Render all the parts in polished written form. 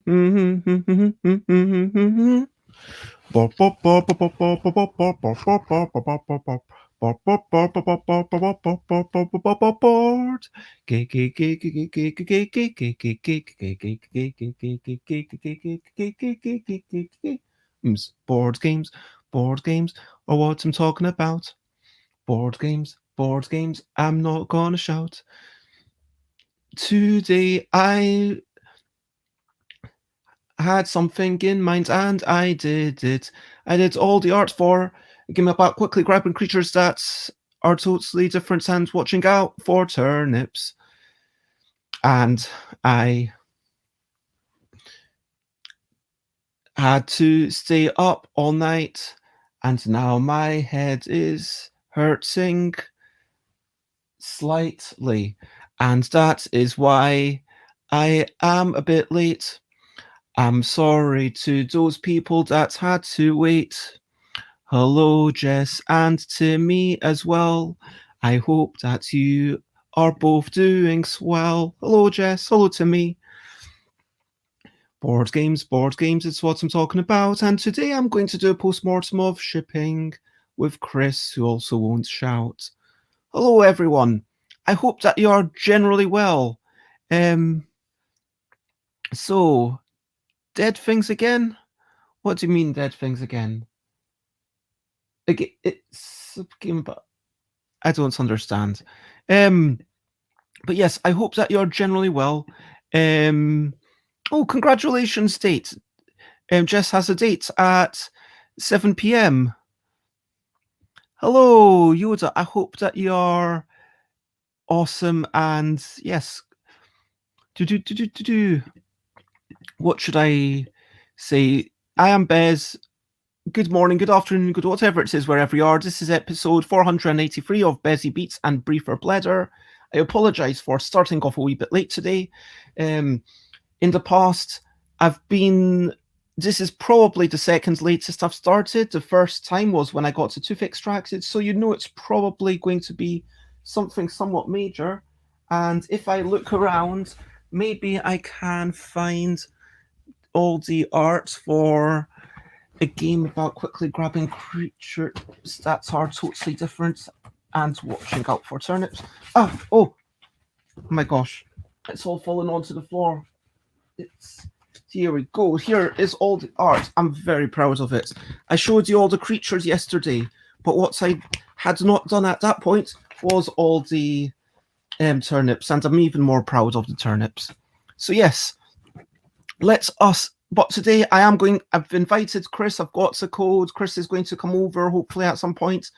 Board games, board games are what I'm talking about. Board games, board games, I'm not gonna shout. Today I had something in mind and I did it. I did all the art for a game about quickly grabbing creatures that are totally different and watching out for turnips. And I had to stay up all night, and now my head is hurting slightly, and that is why I am a bit late. I'm sorry to those people that had to wait. Hello, Jess, and to me as well. I hope that you are both doing swell. Hello, Jess. Hello to me. Board games, it's what I'm talking about. And today I'm going to do a post-mortem of shipping with Krys, who also won't shout. Hello, everyone. I hope that you are generally well. So, dead things again? What do you mean, dead things again? It's a game, but I don't understand. But yes, I hope that you're generally well. Oh, congratulations, date. Jess has a date at 7 p.m. Hello, Yoda. I hope that you're awesome. And yes, what should I say? I am Bez. Good morning, good afternoon, good whatever it is, wherever you are. This is episode 483 of Bezzy Beats and Briefer Bladder. I apologise for starting off a wee bit late today. In the past, this is probably the second latest I've started. The first time was when I got the tooth extracted, so you know it's probably going to be something somewhat major. And if I look around, maybe I can find all the art for a game about quickly grabbing creatures that are totally different and watching out for turnips. Oh my gosh, it's all fallen onto the floor. Here we go. Here is all the art. I'm very proud of it. I showed you all the creatures yesterday, but what I had not done at that point was all the turnips, and I'm even more proud of the turnips. So yes, but today I've invited Krys. I've got the code. Krys is going to come over hopefully at some point,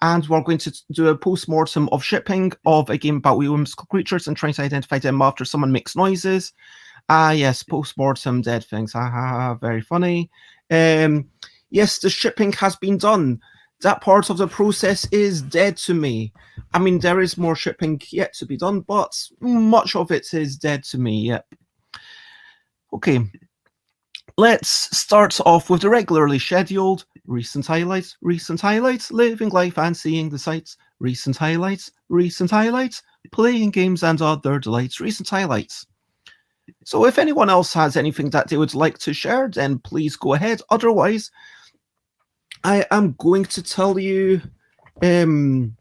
and we're going to do a post-mortem of shipping of a game about whimsical creatures and trying to identify them after someone makes noises. Yes, post-mortem dead things. Very funny. Yes, the shipping has been done. That part of the process is dead to me. I mean, there is more shipping yet to be done, but much of it is dead to me, yep. Okay, let's start off with the regularly scheduled recent highlights, living life and seeing the sights, recent highlights, playing games and other delights, recent highlights. So if anyone else has anything that they would like to share, then please go ahead. Otherwise, I am going to tell you I'm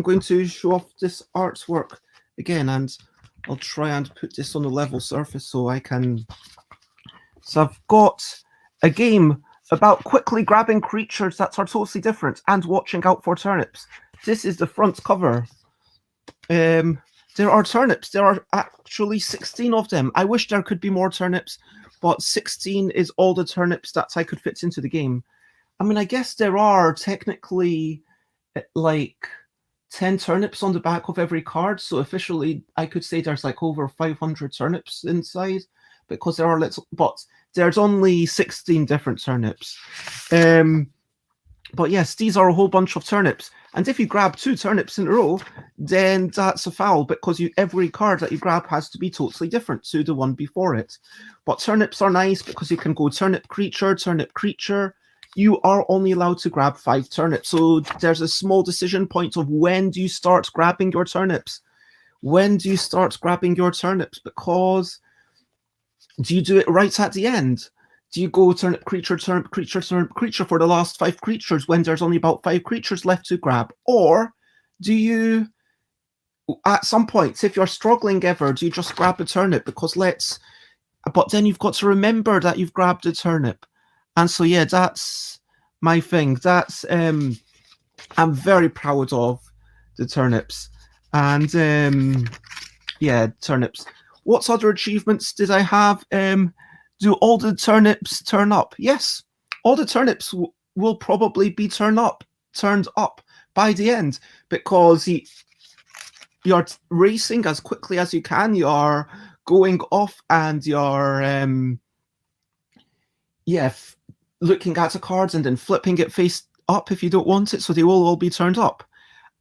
going to show off this artwork again, and I'll try and put this on a level surface so I can. So I've got a game about quickly grabbing creatures that are totally different and watching out for turnips. This is the front cover. There are turnips. There are actually 16 of them. I wish there could be more turnips, but 16 is all the turnips that I could fit into the game. I mean, I guess there are technically like 10 turnips on the back of every card, so officially I could say there's like over 500 turnips inside, because there are little, but there's only 16 different turnips. But yes, these are a whole bunch of turnips, and if you grab 2 turnips in a row, then that's a foul, because every card that you grab has to be totally different to the one before it. But turnips are nice because you can go turnip creature. You are only allowed to grab 5 turnips. So there's a small decision point of when do you start grabbing your turnips? When do you start grabbing your turnips? Because Do you do it right at the end? Do you go turnip, creature, turnip, creature, turnip, creature for the last 5 creatures when there's only about 5 creatures left to grab? Or do you, at some points, if you're struggling ever, do you just grab a turnip? Because but then you've got to remember that you've grabbed a turnip. And so, yeah, that's my thing. That's, I'm very proud of the turnips. And, yeah, turnips. What other achievements did I have? Do all the turnips turn up? Yes, all the turnips will probably be turned up by the end, because you're racing as quickly as you can. You're going off and you're looking at the cards and then flipping it face up if you don't want it, so they will all be turned up.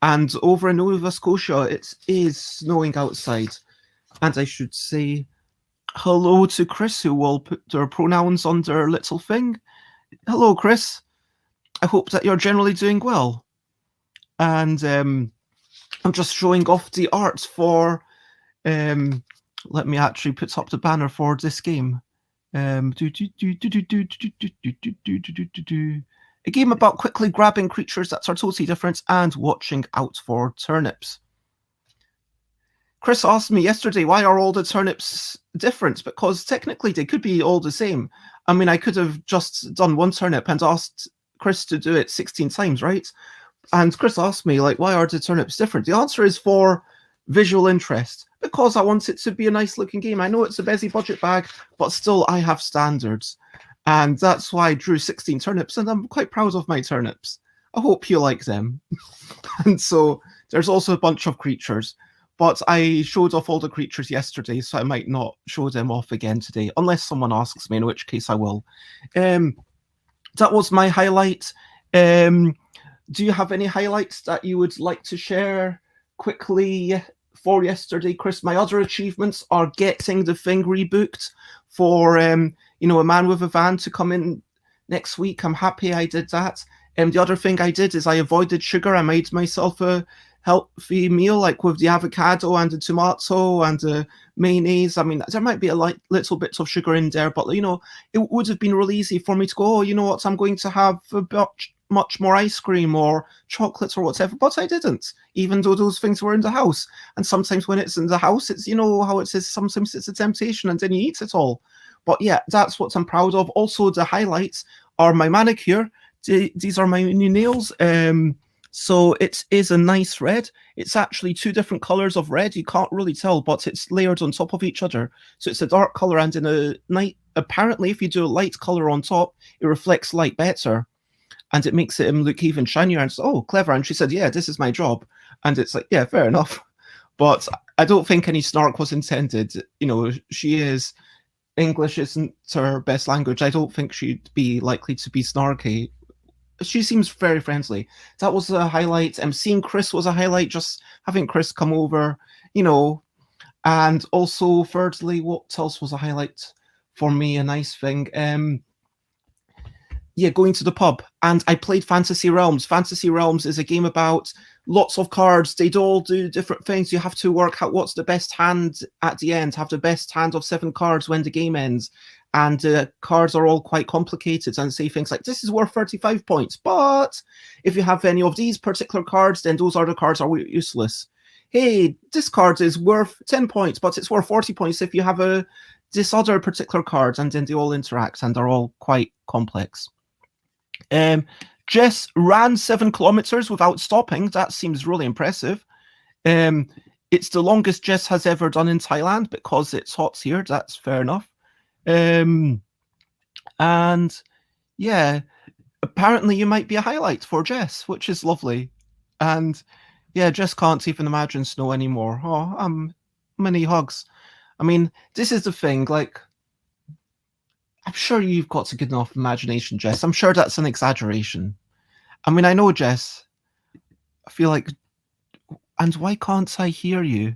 And over in Nova Scotia, it is snowing outside. And I should say hello to Krys, who will put their pronouns on their little thing. Hello, Krys. I hope that you're generally doing well. And I'm just showing off the art for, let me actually put up the banner for this game. A game about quickly grabbing creatures that are totally different and watching out for turnips. Krys asked me yesterday, why are all the turnips different? Because technically they could be all the same. I mean, I could have just done one turnip and asked Krys to do it 16 times, right? And Krys asked me, like, why are the turnips different? The answer is for visual interest, because I want it to be a nice looking game. I know it's a busy budget bag, but still I have standards. And that's why I drew 16 turnips, and I'm quite proud of my turnips. I hope you like them. And so there's also a bunch of creatures. But I showed off all the creatures yesterday, so I might not show them off again today, unless someone asks me, in which case I will. That was my highlight. Do you have any highlights that you would like to share quickly for yesterday, Krys? My other achievements are getting the thing rebooked for, A Man with a Van to come in next week. I'm happy I did that. The other thing I did is I avoided sugar. I made myself a healthy meal, like with the avocado and the tomato and the mayonnaise. I mean, there might be a little bits of sugar in there, but it would have been really easy for me to go, oh, you know what, I'm going to have much more ice cream or chocolate or whatever, but I didn't, even though those things were in the house. And sometimes when it's in the house, it's, how it says, sometimes it's a temptation and then you eat it all. But yeah, that's what I'm proud of. Also, the highlights are my manicure. These are my new nails. So it is a nice red. It's actually 2 different colors of red. You can't really tell, but it's layered on top of each other. So it's a dark color, and in a night, apparently, if you do a light color on top, it reflects light better, and it makes it look even shinier. And so, oh, clever. And she said, yeah, this is my job. And it's like, yeah, fair enough. But I don't think any snark was intended. She is, English isn't her best language. I don't think she'd be likely to be snarky. She seems very friendly. That was a highlight. Seeing Krys was a highlight, just having Krys come over, And also, thirdly, what else was a highlight for me? A nice thing. Going to the pub. And I played Fantasy Realms. Fantasy Realms is a game about lots of cards. They all do different things. You have to work out what's the best hand at the end, have the best hand of 7 cards when the game ends. And cards are all quite complicated and say things like, this is worth 35 points, but if you have any of these particular cards, then those other cards are useless. Hey, this card is worth 10 points, but it's worth 40 points if you have this other particular card, and then they all interact, and they're all quite complex. Jess ran 7 kilometers without stopping. That seems really impressive. It's the longest Jess has ever done in Thailand because it's hot here. That's fair enough. And yeah, apparently you might be a highlight for Jess, which is lovely. And yeah, Jess can't even imagine snow anymore. Oh, many hugs. I mean, this is the thing, like, I'm sure you've got a good enough imagination, Jess. I'm sure that's an exaggeration. I mean, I know, Jess. I feel like, and why can't I hear you?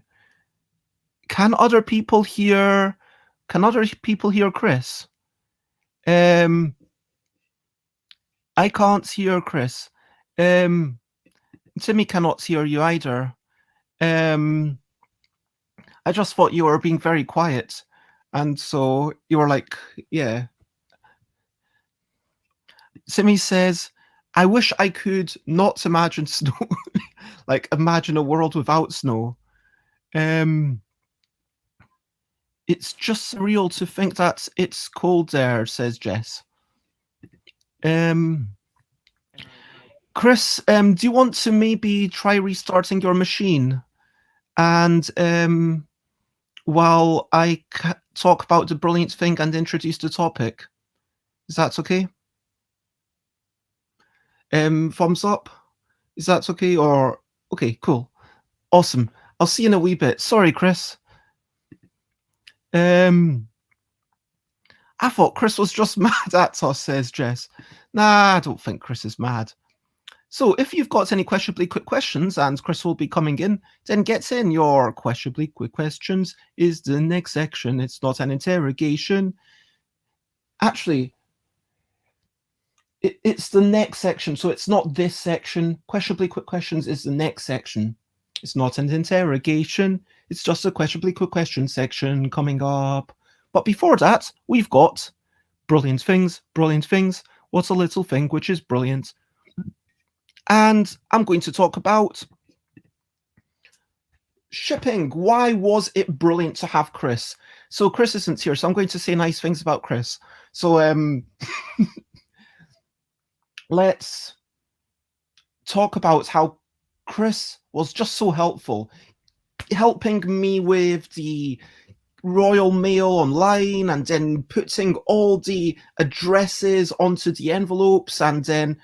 Can other people hear Krys? I can't hear Krys. Timmy cannot hear you either. I just thought you were being very quiet. And so you were like, yeah. Simi says, I wish I could not imagine snow. Like, imagine a world without snow. It's just surreal to think that it's cold there, says Jess. Krys, do you want to maybe try restarting your machine? And while I talk about the brilliant thing and introduce the topic. Is that okay? Thumbs up? Is that okay? Or okay, cool. Awesome. I'll see you in a wee bit. Sorry, Krys. I thought Krys was just mad at us, says Jess. Nah, I don't think Krys is mad. So if you've got any questionably quick questions, and Krys will be coming in, then get in. Your questionably quick questions is the next section. It's not an interrogation. Actually, it's the next section, so it's not this section. Questionably quick questions is the next section. It's not an interrogation. It's just a questionably quick question section coming up. But before that, we've got brilliant things, brilliant things. What's a little thing which is brilliant? And I'm going to talk about shipping. Why was it brilliant to have Krys? So Krys isn't here, so I'm going to say nice things about Krys. So let's talk about how Krys was just so helpful, helping me with the Royal Mail online, and then putting all the addresses onto the envelopes, and then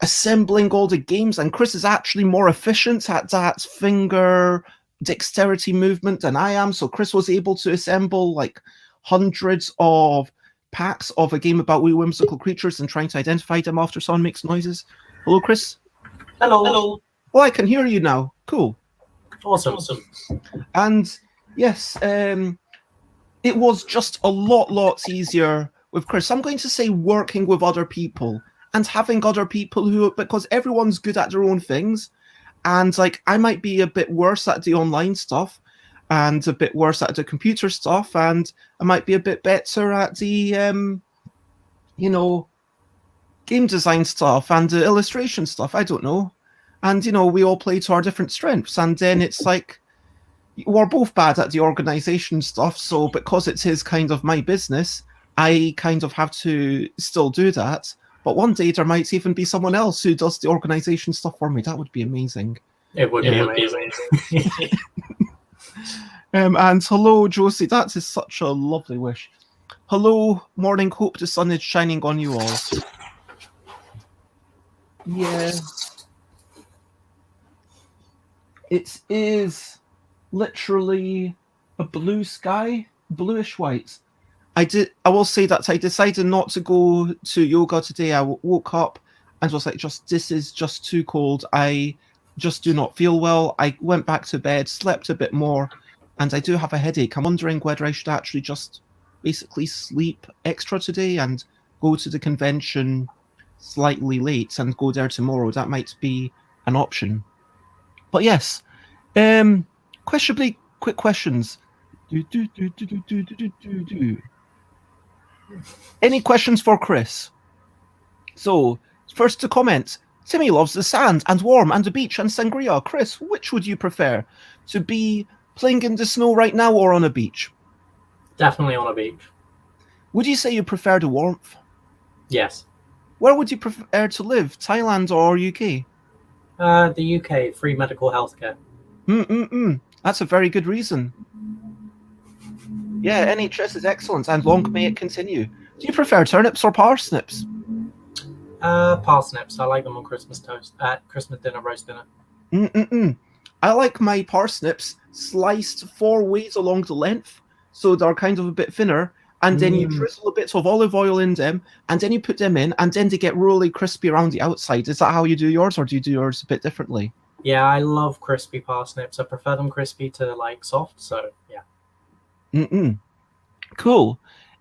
assembling all the games. And Krys is actually more efficient at that finger dexterity movement than I am. So Krys was able to assemble like hundreds of packs of a game about wee whimsical creatures and trying to identify them after someone makes noises. Hello, Krys. Hello. Hello. Oh, I can hear you now. Cool. Awesome. And yes, it was just a lot easier with Krys. I'm going to say working with other people and having other people who, because everyone's good at their own things, and like I might be a bit worse at the online stuff and a bit worse at the computer stuff, and I might be a bit better at the game design stuff and the illustration stuff. I don't know. And we all play to our different strengths, and then it's like we're both bad at the organization stuff, so because it's his kind of my business, I kind of have to still do that. But one day there might even be someone else who does the organization stuff for me. That would be amazing. It would be amazing. And hello, Josie. That is such a lovely wish. Hello, morning. Hope the sun is shining on you all. Yeah. It is literally a blue sky, bluish white. I will say that I decided not to go to yoga today. I woke up and was like, this is just too cold. I just do not feel well. I went back to bed, slept a bit more, and I do have a headache. I'm wondering whether I should actually just basically sleep extra today and go to the convention slightly late and go there tomorrow. That might be an option. But yes, questionably quick questions. Any questions for Krys? So, first to comment, Timmy loves the sand and warm and the beach and sangria. Krys, which would you prefer? To be playing in the snow right now or on a beach? Definitely on a beach. Would you say you prefer the warmth? Yes. Where would you prefer to live, Thailand or UK? The UK, free medical healthcare. That's a very good reason. Yeah, NHS is excellent, and long may it continue. Do you prefer turnips or parsnips? Parsnips. I like them on Christmas toast, Christmas dinner, roast dinner. I like my parsnips sliced 4 ways along the length, so they're kind of a bit thinner, and then you drizzle a bit of olive oil in them, and then you put them in, and then they get really crispy around the outside. Is that how you do yours, or do you do yours a bit differently? Yeah, I love crispy parsnips. I prefer them crispy to like soft, so yeah. Cool.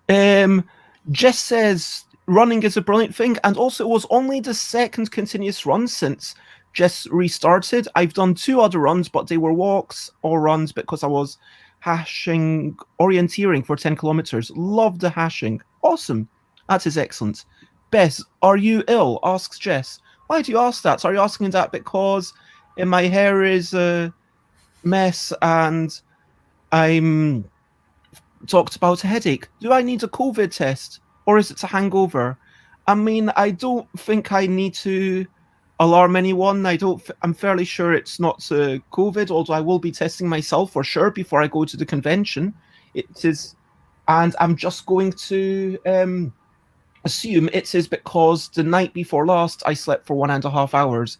Jess says running is a brilliant thing, and also it was only the second continuous run since Jess restarted. I've done 2 other runs, but they were walks or runs because I was hashing orienteering for 10 kilometers. Love the hashing. Awesome. That is excellent. Bess, are you ill? Asks Jess. Why do you ask that? Are you asking that because my hair is a mess and I'm talked about a headache? Do I need a COVID test or is it a hangover? I mean, I don't think I need to alarm anyone. I'm fairly sure it's not COVID, although I will be testing myself for sure before I go to the convention. It is, and I'm just going to assume it is because the night before last I slept for 1.5 hours,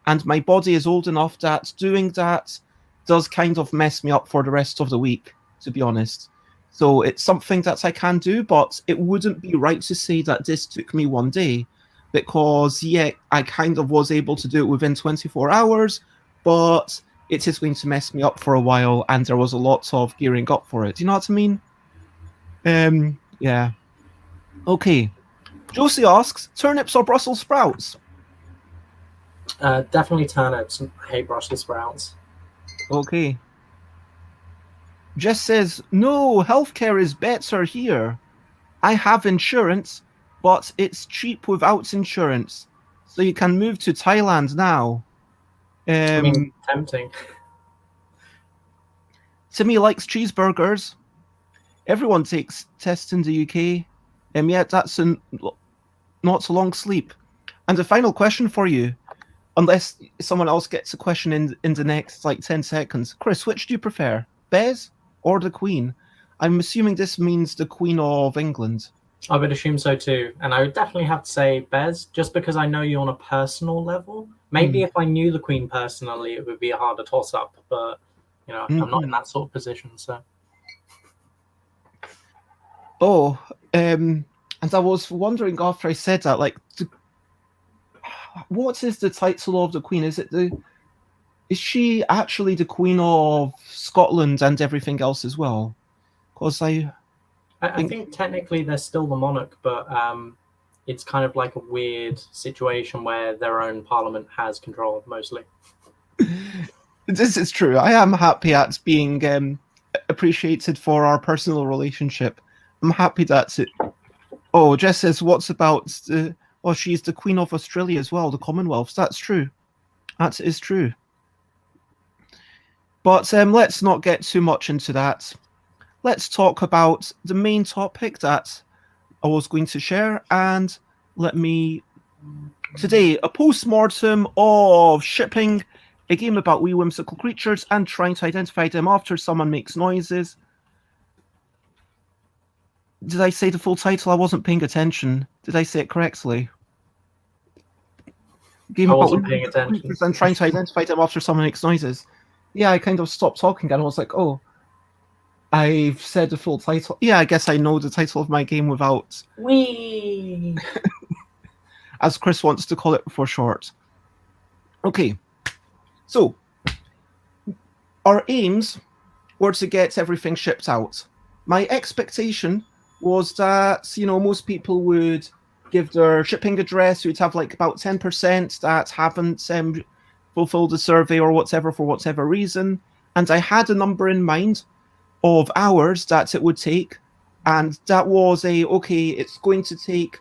and my body is old enough that doing that does kind of mess me up for the rest of the week, to be honest. So it's something that I can do, but it wouldn't be right to say that this took me one day, because yeah, I kind of was able to do it within 24 hours, but it is going to mess me up for a while, and there was a lot of gearing up for it. Do you know what I mean? Yeah. Okay. Josie asks, turnips or Brussels sprouts? Definitely turnips. I hate Brussels sprouts. Okay. Jess says, no, healthcare is better here. I have insurance, but it's cheap without insurance. So you can move to Thailand now. I mean, tempting. Timmy likes cheeseburgers. Everyone takes tests in the UK. Yet that's not a long sleep. And the final question for you, unless someone else gets a question in the next 10 seconds. Krys, which do you prefer, Bez or the Queen? I'm assuming this means the Queen of England. I would assume so too. And I would definitely have to say Bez, just because I know you on a personal level. Maybe if I knew the Queen personally, it would be a harder toss-up. But, I'm not in that sort of position, so... Oh, and I was wondering after I said that, what is the title of the Queen? Is she actually the Queen of Scotland and everything else as well? Because I think technically they're still the monarch, but it's kind of like a weird situation where their own parliament has control mostly. This is true. I am happy at being appreciated for our personal relationship. I'm happy that's it. Oh, Jess says, what's about she's the Queen of Australia as well, the Commonwealth. That's true. That is true. But let's not get too much into that. Let's talk about the main topic that I was going to share. And today, a post-mortem of shipping, a game about wee whimsical creatures and trying to identify them after someone makes noises. Did I say the full title? I wasn't paying attention. Did I say it correctly? Game I about wasn't paying attention. And trying to identify them after someone makes noises. Yeah, I kind of stopped talking and I was like, oh, I've said the full title. Yeah, I guess I know the title of my game without... Wee! As Krys wants to call it for short. Okay. So, our aims were to get everything shipped out. My expectation was that, most people would give their shipping address. We'd have about 10% that haven't fulfilled the survey or whatever for whatever reason. And I had a number in mind of hours that it would take. And that was it's going to take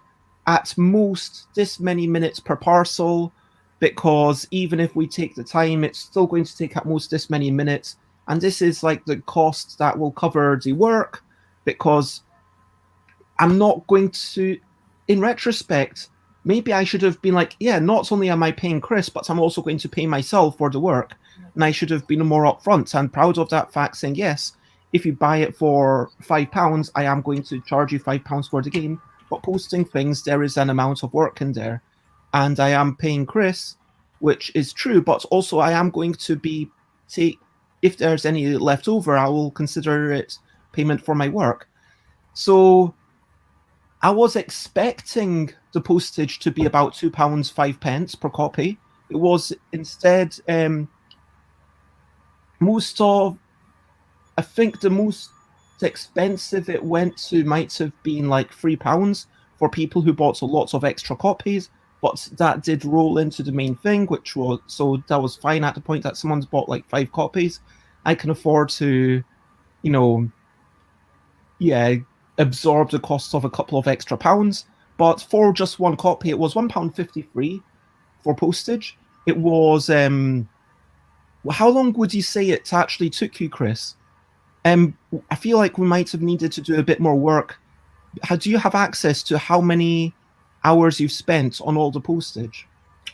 at most this many minutes per parcel, because even if we take the time, it's still going to take at most this many minutes. And this is the cost that will cover the work, because I'm not going to, in retrospect, maybe I should have been not only am I paying Krys, but I'm also going to pay myself for the work. And I should have been more upfront and proud of that fact, saying, yes, if you buy it for £5, I am going to charge you £5 for the game. But posting things, there is an amount of work in there. And I am paying Krys, which is true, but also I am going to be if there's any left over, I will consider it payment for my work. So I was expecting the postage to be about £2.05 per copy. It was instead I think the most expensive it went to might have been £3 for people who bought lots of extra copies. But that did roll into the main thing, so that was fine at the point that someone's bought 5 copies. I can afford to, absorb the cost of a couple of extra pounds. But for just one copy, it was £1.53 for postage. It was how long would you say it actually took you, Krys? I feel like we might have needed to do a bit more work. Do you have access to how many hours you've spent on all the postage?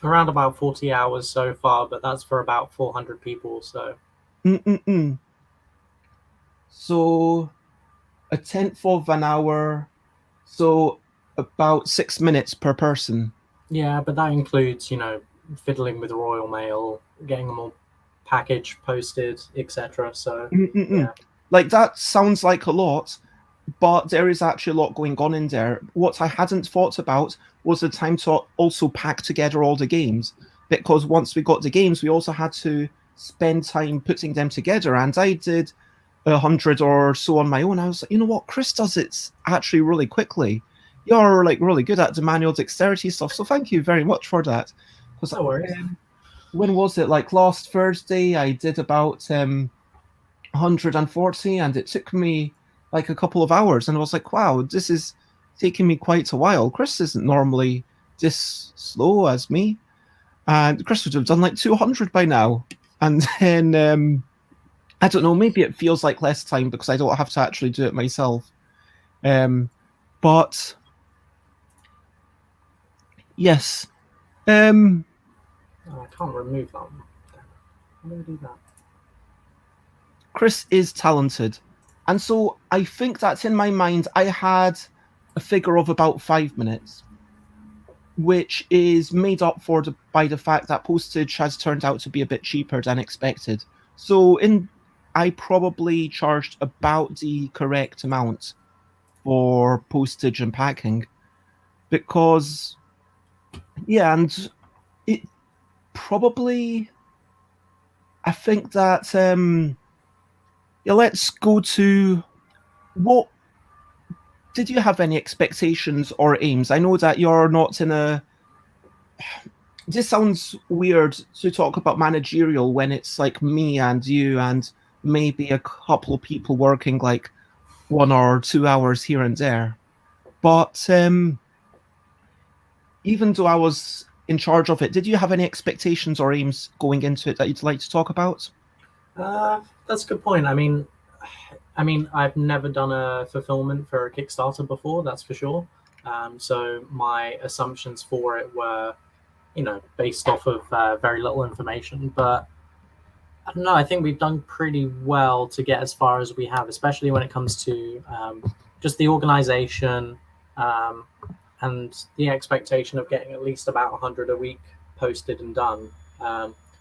Around about 40 hours so far, but that's for about 400 people. So, So, a tenth of an hour, so about 6 minutes per person. Yeah, but that includes, fiddling with Royal Mail, getting them all packaged, posted, etc. So, yeah. Like, that sounds like a lot, but there is actually a lot going on in there. What I hadn't thought about was the time to also pack together all the games, because once we got the games, we also had to spend time putting them together, and I did 100 or so on my own. I was like, you know what, Krys does it actually really quickly. You're like really good at the manual dexterity stuff, so thank you very much for that. No worries. When was it? Like last Thursday, I did about 140, and it took me like a couple of hours, and I was like, wow, this is taking me quite a while. Krys isn't normally this slow as me, and Krys would have done like 200 by now. And then I don't know, maybe it feels like less time because I don't have to actually do it myself. But yes. I can't remove that one. I'm going to do that. Krys is talented. And so I think that in my mind, I had a figure of about 5 minutes, which is made up for by the fact that postage has turned out to be a bit cheaper than expected. So I probably charged about the correct amount for postage and packing, because, yeah, and it probably, I think that, let's go to, what, did you have any expectations or aims? I know that you're not in a, this sounds weird to talk about managerial when it's like me and you and maybe a couple of people working like 1 or 2 hours here and there. But even though I was in charge of it, did you have any expectations or aims going into it that you'd like to talk about? That's a good point. I mean, I've never done a fulfillment for a Kickstarter before, that's for sure. So my assumptions for it were, based off of very little information. But I don't know, I think we've done pretty well to get as far as we have, especially when it comes to just the organization and the expectation of getting at least about 100 a week posted and done,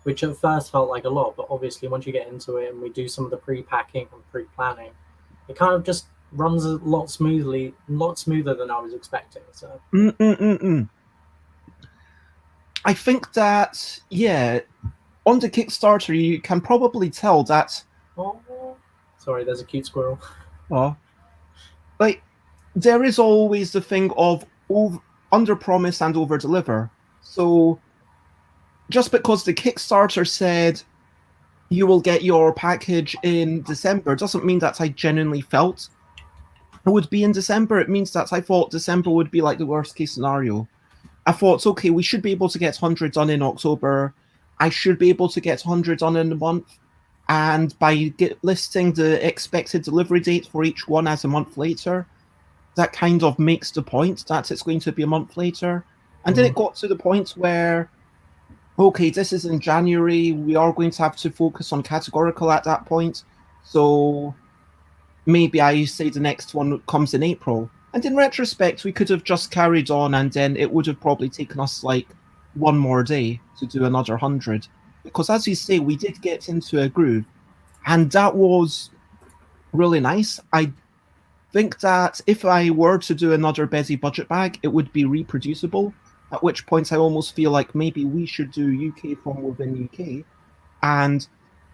which at first felt like a lot. But obviously, once you get into it and we do some of the pre-packing and pre-planning, it kind of just runs a lot smoother than I was expecting. So. I think that, yeah, on the Kickstarter, you can probably tell that... Oh, sorry, there's a cute squirrel. Oh. Like, there is always the thing of under-promise and over-deliver. So, just because the Kickstarter said you will get your package in December doesn't mean that I genuinely felt it would be in December. It means that I thought December would be like the worst-case scenario. I thought, okay, we should be able to get 100 done in October. I should be able to get 100 done in a month. And by listing the expected delivery date for each one as a month later, that kind of makes the point that it's going to be a month later. And then it got to the point where, okay, this is in January. We are going to have to focus on categorical at that point. So maybe I say the next one comes in April. And in retrospect, we could have just carried on, and then it would have probably taken us like one more day to do another 100. Because as you say, we did get into a groove. And that was really nice. I think that if I were to do another Bezzy budget bag, it would be reproducible, at which point I almost feel like maybe we should do UK from within UK. And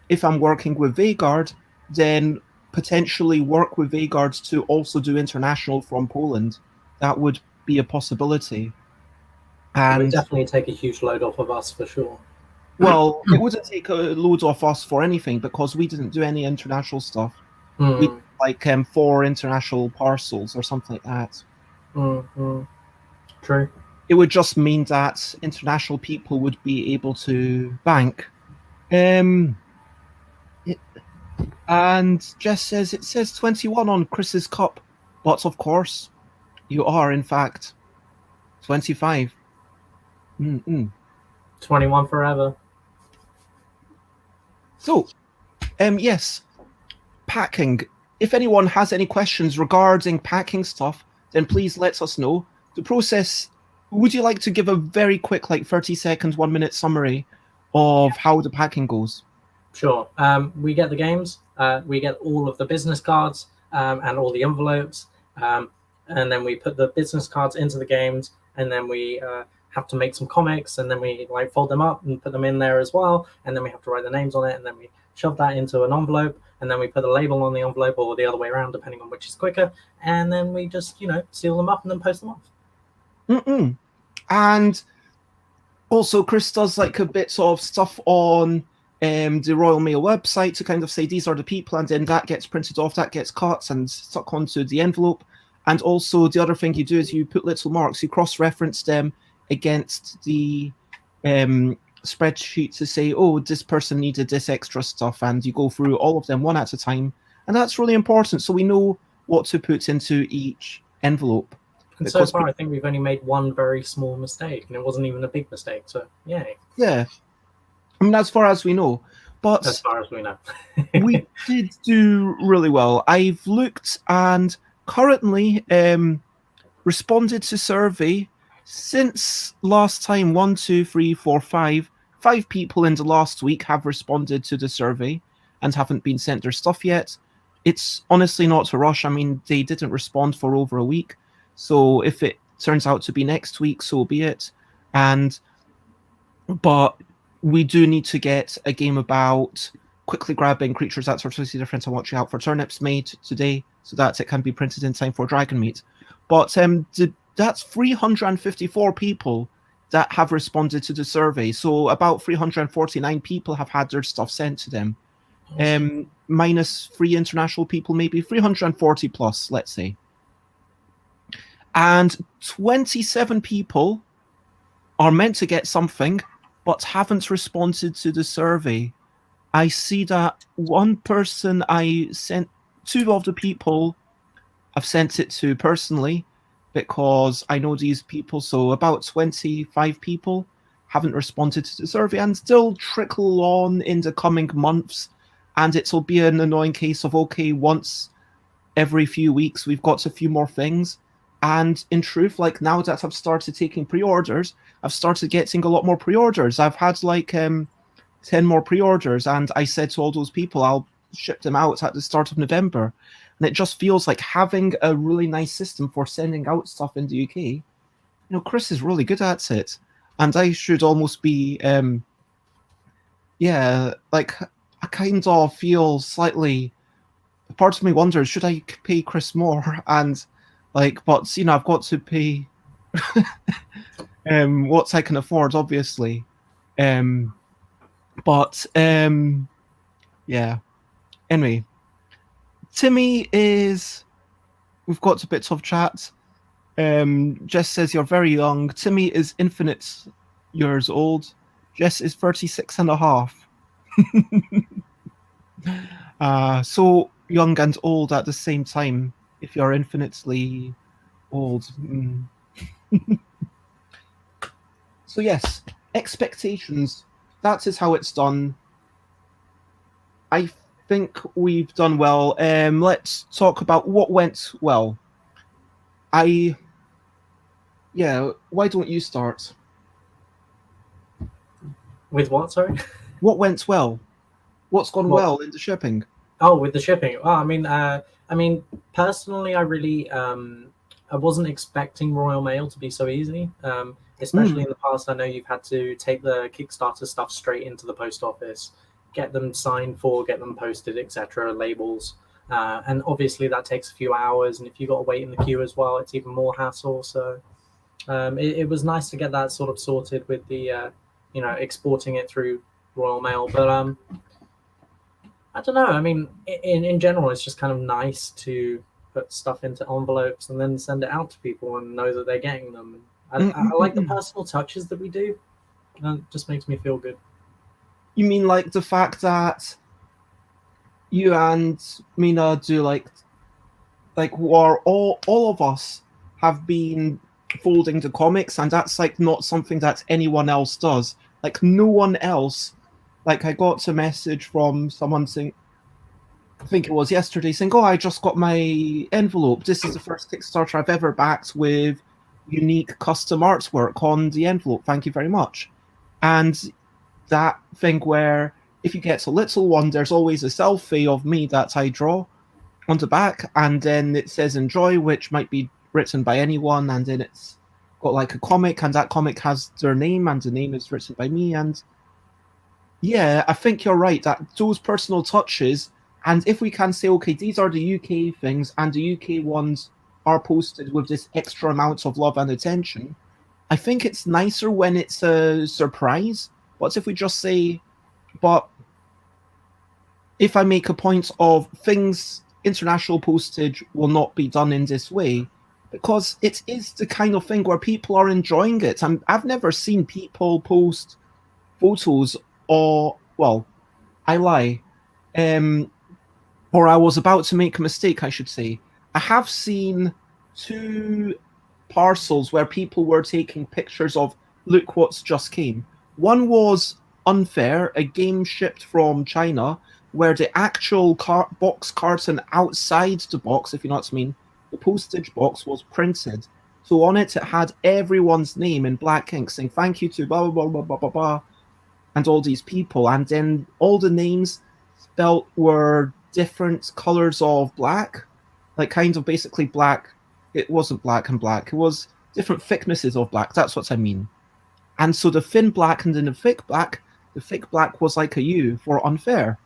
if I'm working with Vanguard, then potentially work with Vanguard to also do international from Poland. That would be a possibility. And it would definitely take a huge load off of us for sure. Well, it wouldn't take a load off us for anything because we didn't do any international stuff. We like 4 international parcels or something like that. True. It would just mean that international people would be able to bank. And Jess says it says 21 on Krys's cup, but of course you are in fact 25. 21 forever. So, yes, packing. If anyone has any questions regarding packing stuff, then please let us know. The process, would you like to give a very quick, like 30 seconds, 1 minute summary of how the packing goes? Sure. We get the games, we get all of the business cards and all the envelopes, and then we put the business cards into the games, and then we have to make some comics, and then we like fold them up and put them in there as well, and then we have to write the names on it, and then we shove that into an envelope, and then we put a label on the envelope, or the other way around depending on which is quicker, and then we just seal them up and then post them off. And also Krys does like a bit of stuff on the Royal Mail website to kind of say these are the people, and then that gets printed off, that gets cut and stuck onto the envelope. And also the other thing you do is you put little marks, you cross-reference them against the spreadsheet to say, oh, this person needed this extra stuff, and you go through all of them one at a time. And that's really important, so we know what to put into each envelope. And so far, I think we've only made one very small mistake, and it wasn't even a big mistake, so yay. Yeah. I mean, as far as we know. But as far as we know. We did do really well. I've looked and currently responded to survey since last time. 1, 2, 3, 4, 5 people in the last week have responded to the survey and haven't been sent their stuff yet. It's honestly not a rush. I mean, they didn't respond for over a week, so if it turns out to be next week, so be it. But we do need to get a game about quickly grabbing creatures that are totally different and watching out for turnips made today so that it can be printed in time for Dragon Meat. But that's 354 people that have responded to the survey. So about 349 people have had their stuff sent to them. Minus 3 international people, maybe 340 plus, let's say. And 27 people are meant to get something but haven't responded to the survey. I see that one person I sent, 2 of the people I've sent it to personally because I know these people, so about 25 people haven't responded to the survey and still trickle on in the coming months, and it'll be an annoying case of, okay, once every few weeks we've got a few more things. And in truth, like now that I've started taking pre-orders, I've started getting a lot more pre-orders. I've had like 10 more pre-orders, and I said to all those people I'll ship them out at the start of November. And it just feels like having a really nice system for sending out stuff in the UK. Krys is really good at it, and I should almost be like I kind of feel slightly, part of me wonders, should I pay Krys more? And like, but I've got to pay what I can afford, obviously. But yeah. Anyway, Timmy is. We've got a bit of chat. Jess says you're very young. Timmy is infinite years old. Jess is 36 and a half. So young and old at the same time. If you're infinitely old. So yes, expectations. That is how it's done. I think we've done well. Let's talk about what went well. Why don't you start? With what, sorry? What went well? What's gone well in the shipping? Oh, with the shipping. Oh, I mean, personally, I really, I wasn't expecting Royal Mail to be so easy. Especially in the past, I know you've had to take the Kickstarter stuff straight into the post office, get them signed for, get them posted, etc., labels. And obviously that takes a few hours. And if you've got to wait in the queue as well, it's even more hassle. So it was nice to get that sort of sorted with the, exporting it through Royal Mail. But I don't know. I mean, in general, it's just kind of nice to put stuff into envelopes and then send it out to people and know that they're getting them. I like the personal touches that we do. And it just makes me feel good. You mean like the fact that you and Mina do like where all of us have been folding the comics, and that's like not something that anyone else does. Like no one else. Like I got a message from someone saying, I think it was yesterday, saying, "Oh, I just got my envelope. This is the first Kickstarter I've ever backed with unique custom artwork on the envelope. Thank you very much." And that thing where if you get a little one, there's always a selfie of me that I draw on the back, and then it says "Enjoy," which might be written by anyone, and then it's got like a comic, and that comic has their name, and the name is written by me. And yeah, I think you're right that those personal touches, and if we can say, okay, these are the UK things, and the UK ones are posted with this extra amount of love and attention, I think it's nicer when it's a surprise. But if we just say, but if I make a point of things, international postage will not be done in this way, because it is the kind of thing where people are enjoying it. I've never seen people post photos or, well, I lie. Or I was about to make a mistake, I should say. I have seen 2 parcels where people were taking pictures of, look what's just came. One was Unfair, a game shipped from China, where the actual box carton outside the box, if you know what I mean, the postage box was printed. So on it, it had everyone's name in black ink saying thank you to blah, blah, blah, blah, blah, blah, and all these people. And then all the names spelt were different colors of black, like kind of basically black. It wasn't black and black. It was different thicknesses of black. That's what I mean. And so the thin black and then the thick black was like a U for Unfair,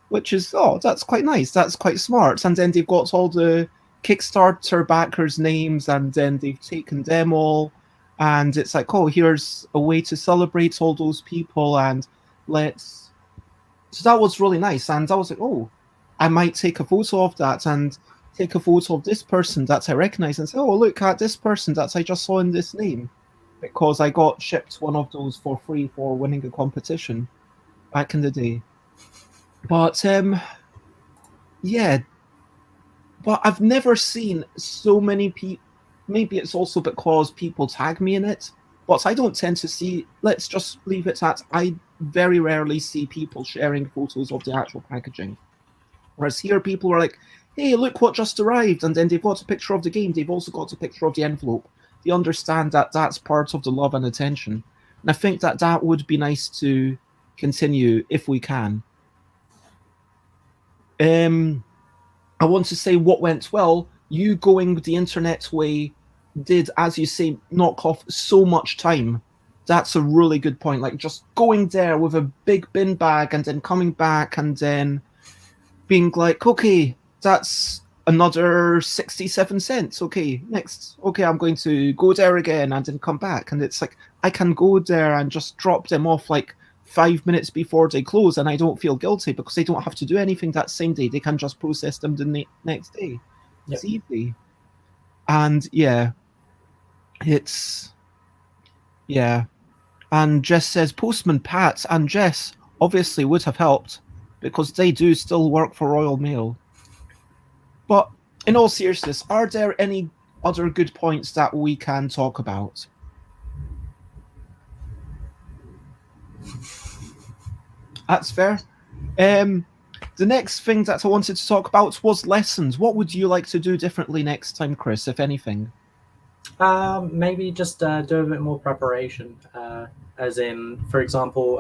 which is, oh, that's quite nice. That's quite smart. And then they've got all the Kickstarter backers' names, and then they've taken them all. And it's like, oh, here's a way to celebrate all those people, and let's. So that was really nice. And I was like, oh, I might take a photo of that and take a photo of this person that I recognize and say, oh, look at this person that I just saw in this name, because I got shipped one of those for free for winning a competition back in the day. But yeah, but I've never seen so many people. Maybe it's also because people tag me in it, but I don't tend to see. Let's just leave it at, I very rarely see people sharing photos of the actual packaging. Whereas here, people are like, hey, look what just arrived, and then they've got a picture of the game. They've also got a picture of the envelope. They understand that that's part of the love and attention. And I think that that would be nice to continue if we can. I want to say what went well. You going the internet way did, as you say, knock off so much time. That's a really good point. Like just going there with a big bin bag and then coming back and then being like, okay, that's another 67 cents. Okay, next. Okay, I'm going to go there again and then come back. And it's like, I can go there and just drop them off like 5 minutes before they close, and I don't feel guilty because they don't have to do anything that same day. They can just process them the next day. It's easy. And yeah, it's, yeah. And Jess says, Postman Pat and Jess obviously would have helped because they do still work for Royal Mail. But in all seriousness, are there any other good points that we can talk about? That's fair. The next thing that I wanted to talk about was lessons. What would you like to do differently next time, Krys, if anything? Maybe just do a bit more preparation. As in, for example,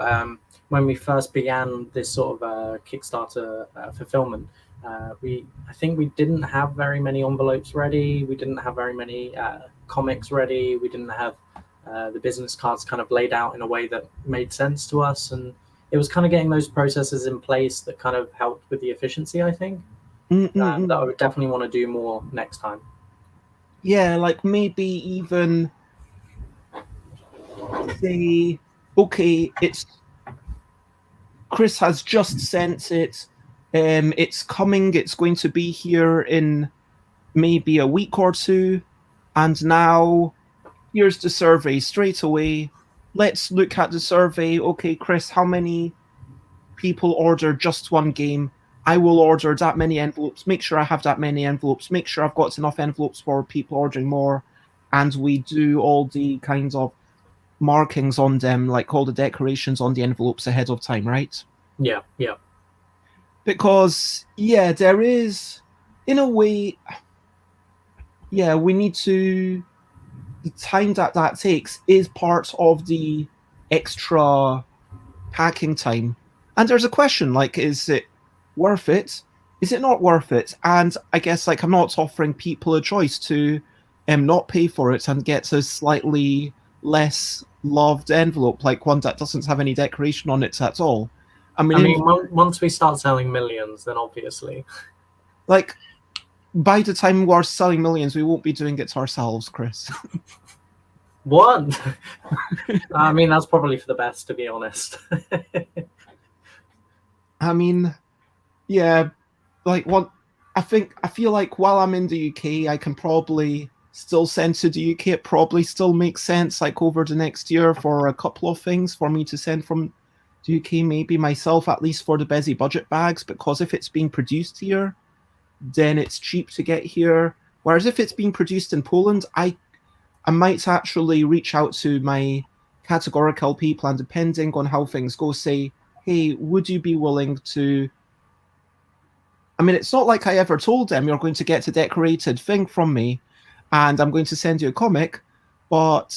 when we first began this sort of Kickstarter fulfillment, I think we didn't have very many envelopes ready. We didn't have very many comics ready. We didn't have the business cards kind of laid out in a way that made sense to us. And it was kind of getting those processes in place that kind of helped with the efficiency, I think. That I would definitely want to do more next time. Yeah, like maybe even say, okay, it's Krys has just sent it. It's coming. It's going to be here in maybe a week or two. And now, here's the survey straight away. Let's look at the survey. Okay, Krys, how many people order just one game? I will order that many envelopes. Make sure I have that many envelopes. Make sure I've got enough envelopes for people ordering more. And we do all the kinds of markings on them, like all the decorations on the envelopes ahead of time, right? Yeah. Because, yeah, there is, in a way, yeah, we need to, the time that takes is part of the extra packing time. And there's a question, like, is it worth it? Is it not worth it? And I guess, like, I'm not offering people a choice to not pay for it and get a slightly less loved envelope, like one that doesn't have any decoration on it at all. I mean, once we start selling millions, then obviously. Like, by the time we're selling millions, we won't be doing it ourselves, Krys. What? I mean, that's probably for the best, to be honest. I mean, yeah, like I feel like while I'm in the UK, I can probably still send to the UK. It probably still makes sense, like over the next year, for a couple of things for me to send from the UK, maybe myself, at least for the busy budget bags, because if it's being produced here, then it's cheap to get here. Whereas if it's being produced in Poland, I might actually reach out to my categorical people, and depending on how things go, say, hey, would you be willing to... I mean, it's not like I ever told them you're going to get a decorated thing from me and I'm going to send you a comic, but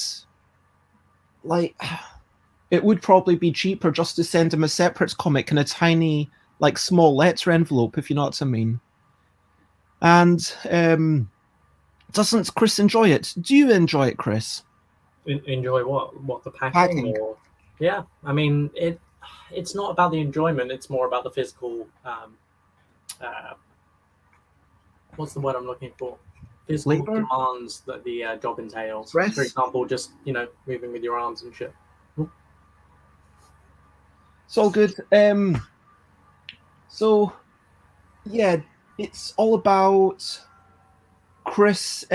like, it would probably be cheaper just to send them a separate comic in a tiny, like, small letter envelope, if you know what I mean. And doesn't Krys enjoy it? Do you enjoy it, Krys? Enjoy what? What, the packing? Or... Yeah, I mean, it's not about the enjoyment. It's more about the physical. What's the word I'm looking for? Physical labor demands that the job entails. Stress? For example, just moving with your arms and shit. It's all good. So yeah, it's all about Krys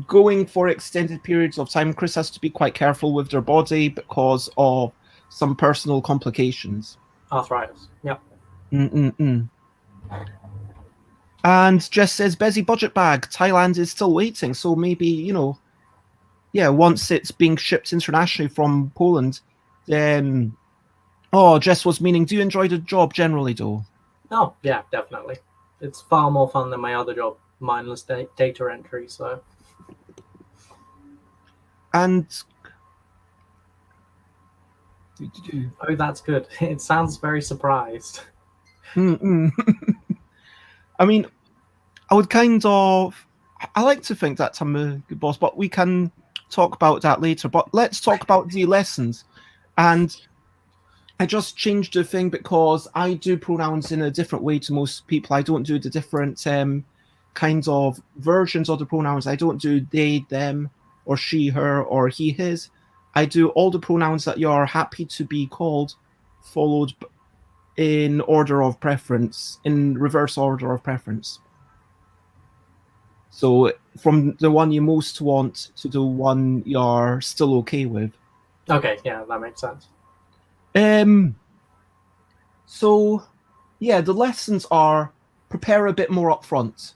going for extended periods of time. Krys has to be quite careful with their body because of some personal complications. Arthritis. Yep. And Jess says, busy budget bag. Thailand is still waiting. So maybe, yeah, once it's being shipped internationally from Poland, then... Oh, Jess was meaning, do you enjoy the job generally, though? Oh, yeah, definitely. It's far more fun than my other job, mindless data entry, so... And... Oh, that's good. It sounds very surprised. I mean, I would kind of... I like to think that I'm a good boss, but we can talk about that later. But let's talk about the lessons. And I just changed the thing because I do pronouns in a different way to most people. I don't do the different kinds of versions of the pronouns. I don't do they, them, or she, her, or he, his. I do all the pronouns that you're happy to be called, followed in order of preference, in reverse order of preference. So from the one you most want to the one you're still okay with. Okay, yeah, that makes sense. So, yeah, the lessons are prepare a bit more upfront.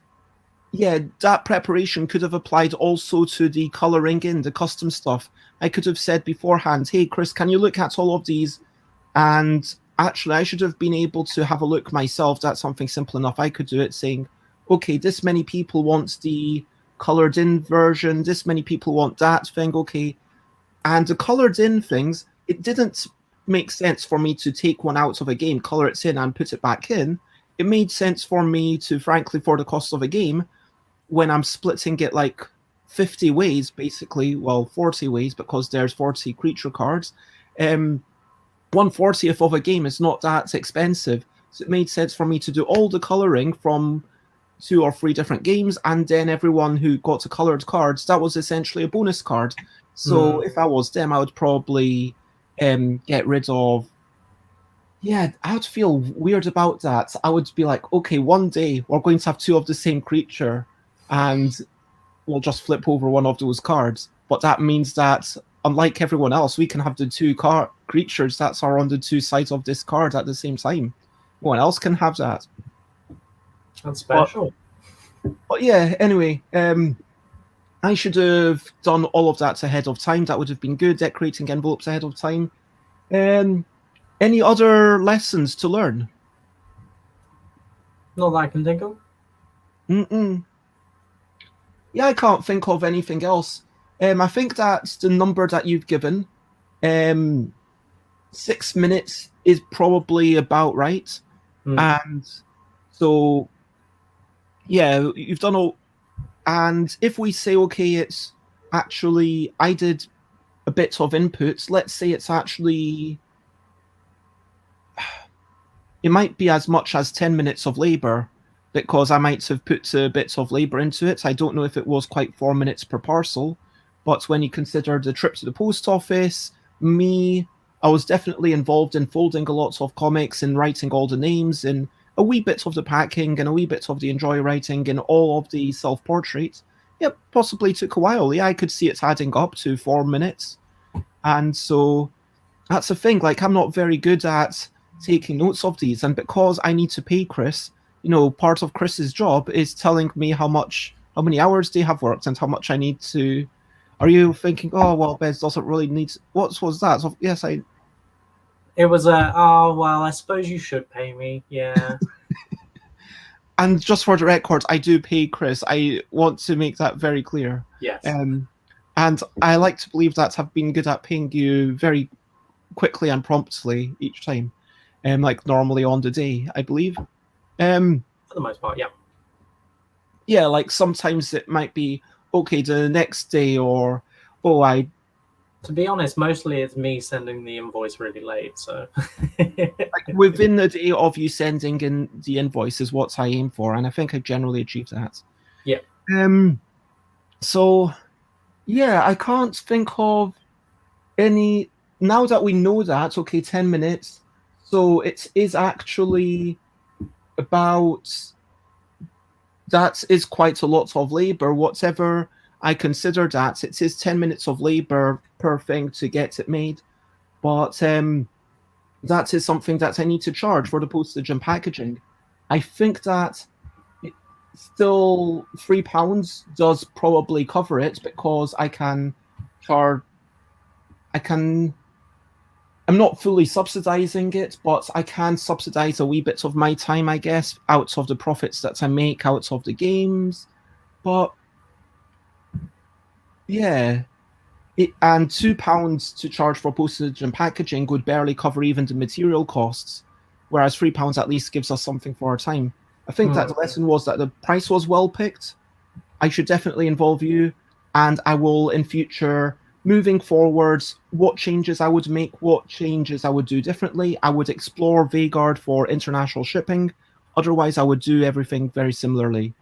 Yeah, that preparation could have applied also to the colouring in, the custom stuff. I could have said beforehand, hey, Krys, can you look at all of these? And actually, I should have been able to have a look myself. That's something simple enough. I could do it saying, okay, this many people want the coloured in version. This many people want that thing. Okay. And the coloured in things, it didn't make sense for me to take one out of a game, colour it in and put it back in. It made sense for me to, frankly, for the cost of a game, when I'm splitting it like 50 ways, basically, well, 40 ways, because there's 40 creature cards, 1/40th of a game is not that expensive. So it made sense for me to do all the colouring from 2 or 3 different games, and then everyone who got the coloured cards, that was essentially a bonus card. So if I was them, I would probably get rid of... Yeah, I'd feel weird about that. I would be like, okay, one day we're going to have two of the same creature, and we'll just flip over one of those cards. But that means that, unlike everyone else, we can have the two creatures that are on the two sides of this card at the same time. No one else can have that. That's special. But yeah, anyway, I should have done all of that ahead of time. That would have been good, decorating envelopes ahead of time. Any other lessons to learn? Not that I can think of. Yeah, I can't think of anything else. I think that's the number that you've given. 6 minutes is probably about right. And so, yeah, you've done all. And if we say, okay, it's actually, I did a bit of input, let's say it's actually, it might be as much as 10 minutes of labor, because I might have put a bit of labor into it. I don't know if it was quite 4 minutes per parcel, but when you consider the trip to the post office, I was definitely involved in folding a lot of comics and writing all the names and a wee bit of the packing and a wee bit of the enjoy writing and all of the self-portraits. Yeah, possibly took a while. Yeah, I could see it's adding up to 4 minutes. And so that's the thing. Like, I'm not very good at taking notes of these. And because I need to pay Krys, part of Krys's job is telling me how many hours they have worked and how much I need to. Are you thinking, oh, well, Bez doesn't really need. What was that? So, yes, It was well, I suppose you should pay me. Yeah. And just for the record, I do pay Krys. I want to make that very clear. Yes. And I like to believe that I've been good at paying you very quickly and promptly each time, like normally on the day, I believe. For the most part, yeah. Yeah, like sometimes it might be, okay, the next day, or, To be honest, mostly it's me sending the invoice really late, so... like within the day of you sending in the invoice is what I aim for, and I think I generally achieve that. Yeah. So, yeah, I can't think of any... Now that we know that, okay, 10 minutes, so it is actually about... That is quite a lot of labor, whatever I consider that. It is 10 minutes of labor per thing to get it made, but that is something that I need to charge for the postage and packaging. I think that still £3 does probably cover it, because I can charge. I'm not fully subsidizing it, but I can subsidize a wee bit of my time, I guess, out of the profits that I make out of the games. But yeah, and £2 to charge for postage and packaging would barely cover even the material costs, whereas £3 at least gives us something for our time. I think that the lesson was that the price was well picked. I should definitely involve you, and I will in future, moving forwards, what changes I would make, what changes I would do differently. I would explore Vagard for international shipping. Otherwise, I would do everything very similarly.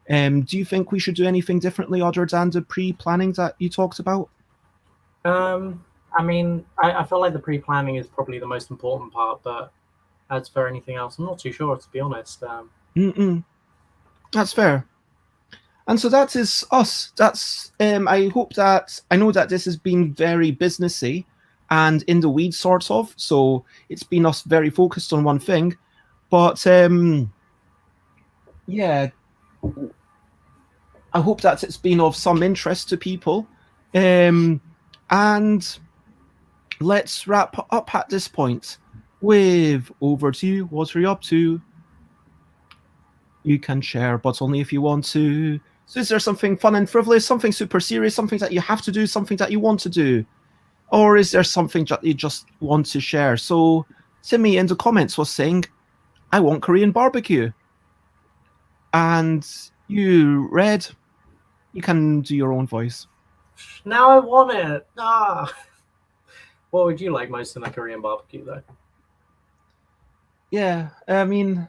Do you think we should do anything differently other than the pre-planning that you talked about? I mean, I feel like the pre-planning is probably the most important part, but as for anything else, I'm not too sure, to be honest. That's fair. And so that is us. That's I hope that I know that this has been very businessy and in the weeds, sort of. So it's been us very focused on one thing, but yeah, I hope that it's been of some interest to people. And let's wrap up at this point with over to you. What are you up to? You can share, but only if you want to. So is there something fun and frivolous, something super serious, something that you have to do, something that you want to do? Or is there something that you just want to share? So Timmy in the comments was saying, I want Korean barbecue. And you, Red, you can do your own voice. Now I want it. What would you like most in a Korean barbecue, though? Yeah, I mean,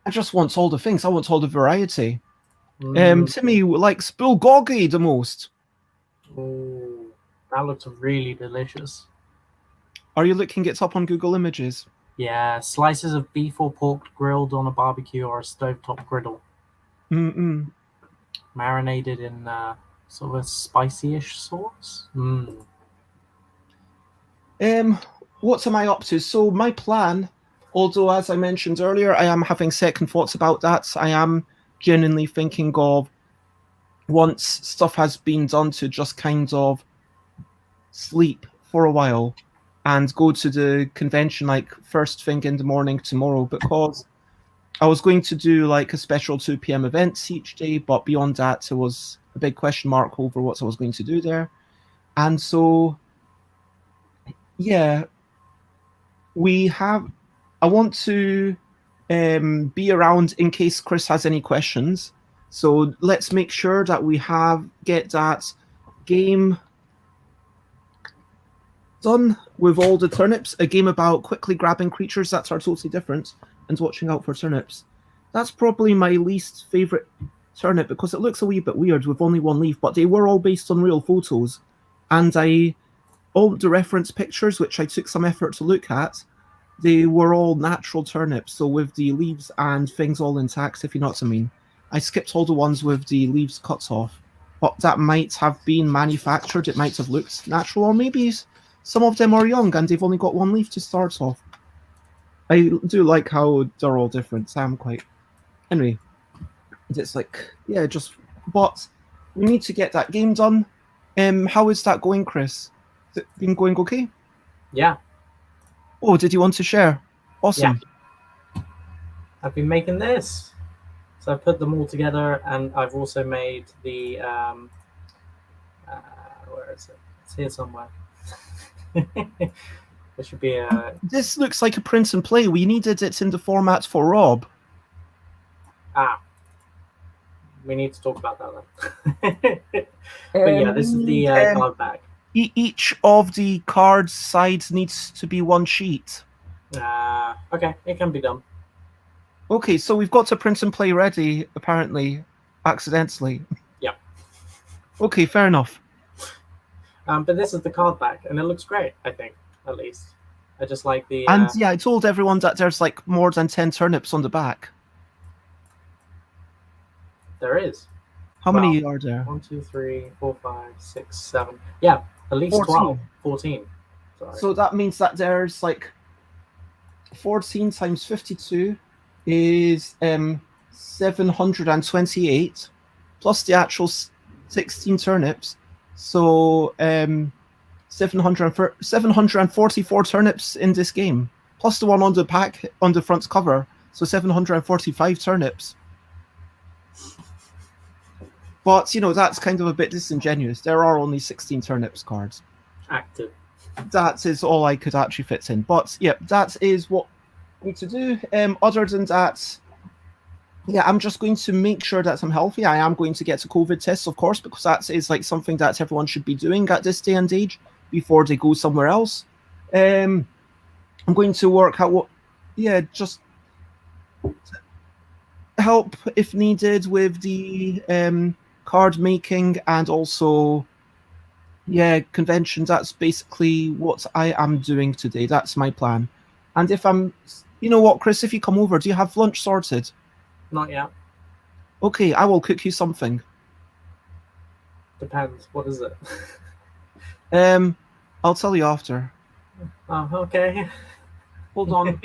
I just want all the things. I want all the variety. Timmy likes bulgogi the most. Ooh. That looks really delicious. Are you looking it up on Google Images? Yeah, slices of beef or pork grilled on a barbecue or a stovetop griddle. Marinated in sort of a spicy-ish sauce. What am I up to? So my plan, although as I mentioned earlier, I am having second thoughts about that. I am genuinely thinking of, once stuff has been done, to just kind of sleep for a while and go to the convention like first thing in the morning tomorrow, because I was going to do like a special 2 p.m. events each day, but beyond that, it was a big question mark over what I was going to do there. And so, yeah, I want to be around in case Krys has any questions. So let's make sure that we get that game done with all the turnips. A game about quickly grabbing creatures that are totally different and watching out for turnips. That's probably my least favorite turnip because it looks a wee bit weird with only one leaf, but they were all based on real photos. And all the reference pictures, which I took some effort to look at, they were all natural turnips, so with the leaves and things all intact, if you know what I mean. I skipped all the ones with the leaves cut off, but that might have been manufactured, it might have looked natural, or maybe some of them are young and they've only got one leaf to start off. I do like how they're all different, so I'm quite... Anyway, it's like, yeah, but we need to get that game done. How is that going, Krys? Has it been going okay? Yeah. Oh, did you want to share? Awesome. Yeah. I've been making this. So I put them all together, and I've also made the... where is it? It's here somewhere. There should be a... This looks like a print and play. We needed it in the format for Rob. We need to talk about that then. But yeah, this is the card back. Each of the card sides needs to be one sheet. Okay, it can be done. Okay, so we've got to print and play ready, apparently, accidentally. Yep. Okay, fair enough. But this is the card back, and it looks great, I think, at least. I just like the... And yeah, I told everyone that there's like more than 10 turnips on the back. There is. How many are there? 1, 2, 3, 4, 5, 6, 7. Yeah, at least 12. 14. Sorry. So that means that there's like 14 times 52 is 728 plus the actual 16 turnips. So 744 turnips in this game, plus the one on the pack on the front cover. So 745 turnips. But, you know, that's kind of a bit disingenuous. There are only 16 turnips cards. Active. That is all I could actually fit in. But, yeah, that is what we need to do. Other than that, yeah, I'm just going to make sure that I'm healthy. I am going to get a COVID test, of course, because that is like something that everyone should be doing at this day and age before they go somewhere else. I'm going to work out just help if needed with the card making and also conventions. That's basically what I am doing today. That's my plan. And if I'm, you know what, Krys, if you come over, do you have lunch sorted? Not yet. Okay, I will cook you something. Depends. What is it? I'll tell you after. Oh, okay. Hold on.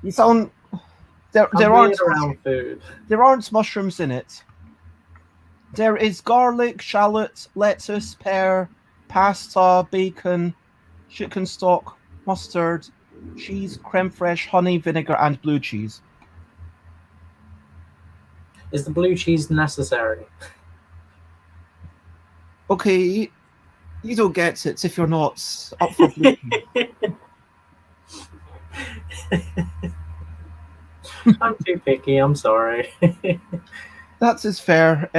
You sound... There aren't around food. There aren't mushrooms in it. There is garlic, shallot, lettuce, pear, pasta, bacon, chicken stock, mustard, cheese, creme fraiche, honey, vinegar, and blue cheese. Is the blue cheese necessary? Okay, you don't get it if you're not up for blue cheese. I'm too picky, I'm sorry. That is fair.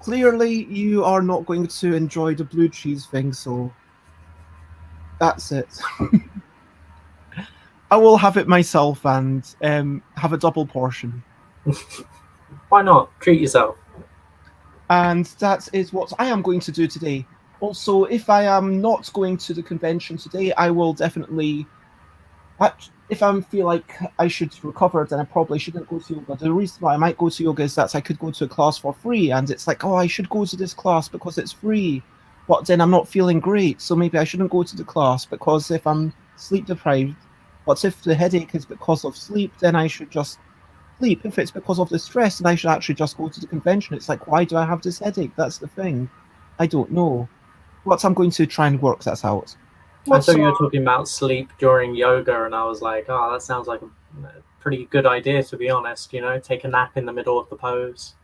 Clearly, you are not going to enjoy the blue cheese thing, so that's it. I will have it myself and have a double portion. Why not? Treat yourself. And that is what I am going to do today. Also, if I am not going to the convention today, I will definitely. If I feel like I should recover, then I probably shouldn't go to yoga. The reason why I might go to yoga is that I could go to a class for free, and it's like, oh, I should go to this class because it's free. But then I'm not feeling great, so maybe I shouldn't go to the class because if I'm sleep deprived, but if the headache is because of sleep, then I should just sleep. If it's because of the stress, then I should actually just go to the convention. It's like, why do I have this headache? That's the thing. I don't know. But I'm going to try and work that out. I thought you were talking about sleep during yoga, and I was like, oh, that sounds like a pretty good idea, to be honest. Take a nap in the middle of the pose.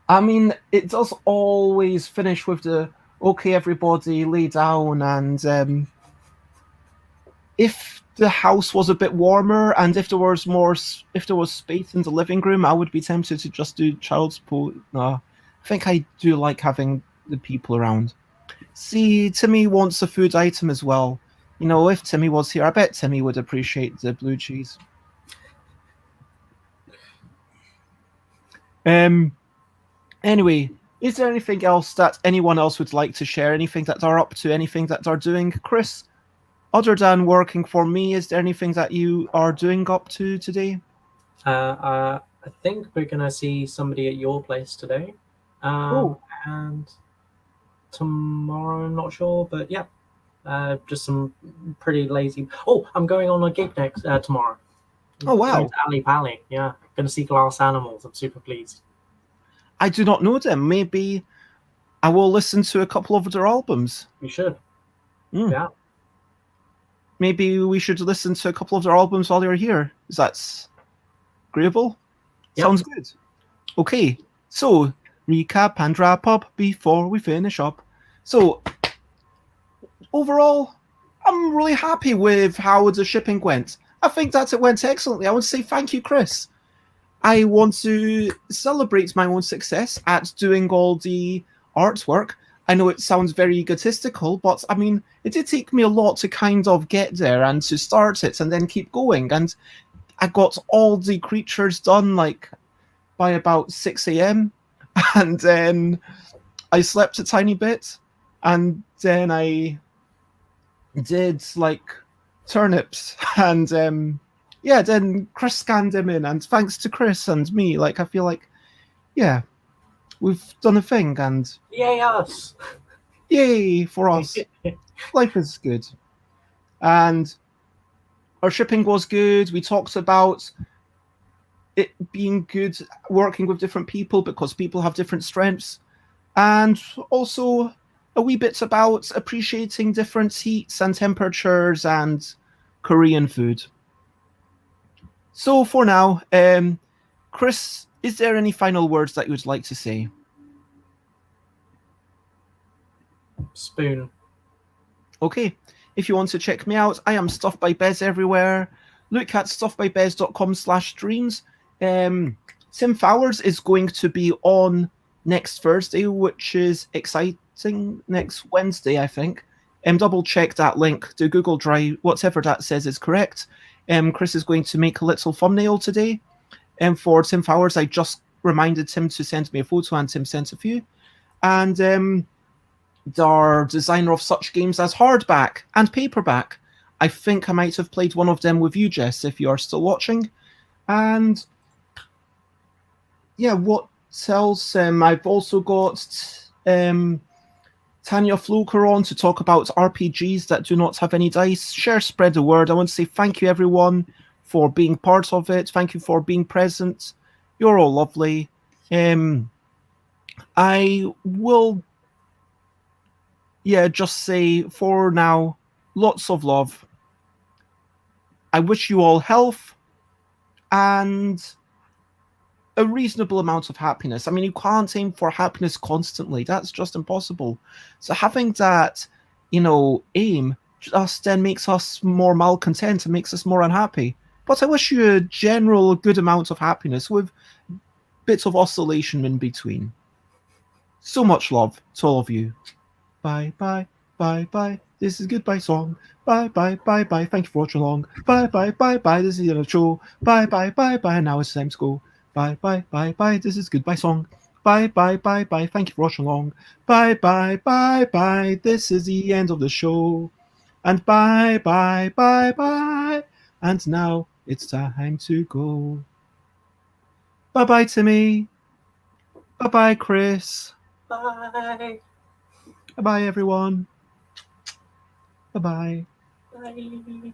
I mean, it does always finish with the, okay, everybody lay down, and if the house was a bit warmer and if there was space in the living room, I would be tempted to just do child's pose. No, I think I do like having the people around. See, Timmy wants a food item as well. If Timmy was here, I bet Timmy would appreciate the blue cheese. Anyway, is there anything else that anyone else would like to share? Anything that they're up to? Anything that they're doing? Krys, other than working for me, is there anything that you are doing up to today? I think we're going to see somebody at your place today. And tomorrow, I'm not sure, but yeah. Just some pretty lazy. Oh, I'm going on a gig next tomorrow. Oh, wow. Ali Pally, yeah. Going to see Glass Animals. I'm super pleased. I do not know them. Maybe I will listen to a couple of their albums. You should. Yeah. Maybe we should listen to a couple of their albums while you're here. Is that agreeable? Yep. Sounds good. Okay, so recap and wrap up before we finish up. So overall, I'm really happy with how the shipping went. I think that it went excellently. I want to say thank you, Krys. I want to celebrate my own success at doing all the artwork. I know it sounds very egotistical, but I mean, it did take me a lot to kind of get there and to start it and then keep going. And I got all the creatures done like by about 6 a.m. And then I slept a tiny bit. And then I did like turnips and then Krys scanned them in, and thanks to Krys and me, like I feel like we've done a thing, and yay us, yay for us. Life is good, and our shipping was good. We talked about it being good working with different people because people have different strengths, and also a wee bit about appreciating different heats and temperatures and Korean food. So for now, Krys, is there any final words that you would like to say? Spoon. Okay. If you want to check me out, I am Stuff by Bez everywhere. Look at stuffbybez.com/streams. Tim Fowers is going to be on next Thursday, which is exciting. Next Wednesday, I think. Double check that link. The Google Drive, whatever that says is correct. Krys is going to make a little thumbnail today. For Tim Fowers, I just reminded Tim to send me a photo, and Tim sent a few. And the designer of such games as hardback and paperback. I think I might have played one of them with you, Jess, if you are still watching. And yeah, what else? I've also got Tanya Floker on to talk about RPGs that do not have any dice. Share, spread the word. I want to say thank you, everyone, for being part of it. Thank you for being present. You're all lovely. I will, just say for now, lots of love. I wish you all health and a reasonable amount of happiness. I mean, you can't aim for happiness constantly. That's just impossible. So having that, aim just then makes us more malcontent and makes us more unhappy. But I wish you a general good amount of happiness with bits of oscillation in between. So much love to all of you. Bye, bye, bye, bye. This is goodbye song. Bye, bye, bye, bye. Thank you for watching along. Bye, bye, bye, bye. This is the show. Bye, bye, bye, bye. Now it's time to go. Bye, bye, bye, bye. This is goodbye song. Bye, bye, bye, bye. Thank you for watching along. Bye, bye, bye, bye. This is the end of the show. And bye, bye, bye, bye. And now it's time to go. Bye, bye, Timmy. Bye, bye, Krys. Bye. Bye, bye, everyone. Bye, bye. Bye.